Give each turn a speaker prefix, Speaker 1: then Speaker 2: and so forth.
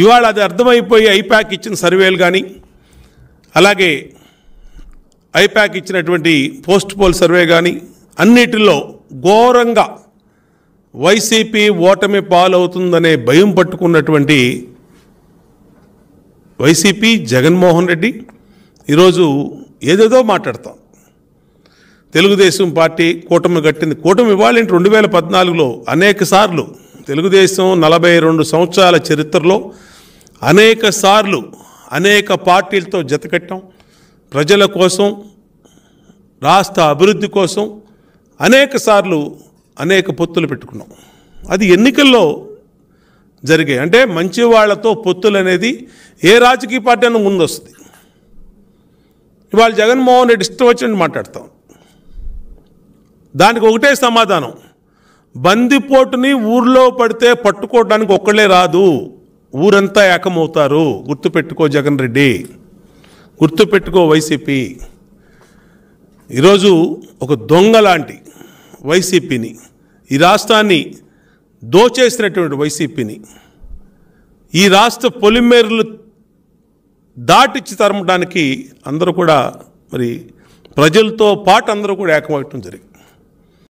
Speaker 1: ఇవాళ అది అర్థమైపోయి ఐపాక్ ఇచ్చిన సర్వేలు కానీ, అలాగే ఐపాక్ ఇచ్చినటువంటి పోస్ట్ పోల్ సర్వే కానీ అన్నిటిలో ఘోరంగా వైసీపీ ఓటమి పాలవుతుందనే భయం పట్టుకున్నటువంటి వైసీపీ జగన్మోహన్ రెడ్డి ఈరోజు ఏదేదో మాట్లాడతాం. తెలుగుదేశం పార్టీ కూటమి కట్టింది. కూటమి ఇవ్వాలి 2014లో అనేక సార్లు తెలుగుదేశం 42 సంవత్సరాల చరిత్రలో అనేక సార్లు అనేక పార్టీలతో జతకట్టాం. ప్రజల కోసం, రాష్ట్ర అభివృద్ధి కోసం అనేక సార్లు అనేక పొత్తులు పెట్టుకున్నాం. అది ఎన్నికల్లో జరిగాయి. అంటే మంచి వాళ్లతో పొత్తులు అనేది ఏ రాజకీయ పార్టీ అన్న ముందు వస్తుంది. ఇవాళ జగన్మోహన్ రెడ్డి ఇష్టం వచ్చినట్టు మాట్లాడతాం. దానికి ఒకటే సమాధానం, బందిపోటుని ఊర్లో పడితే పట్టుకోవడానికి ఒక్కళ్ళే రాదు, ఊరంతా ఏకమవుతారు. గుర్తుపెట్టుకో జగన్ రెడ్డి, గుర్తుపెట్టుకో వైసీపీ. ఈరోజు ఒక దొంగ లాంటి వైసీపీని, ఈ రాష్ట్రాన్ని దోచేసినటువంటి వైసీపీని, ఈ రాష్ట్ర పొలిమేరులు దాటిచ్చి తరమడానికి అందరూ కూడా మరి ప్రజలతో పాటు అందరూ కూడా ఏకమవటం జరిగింది.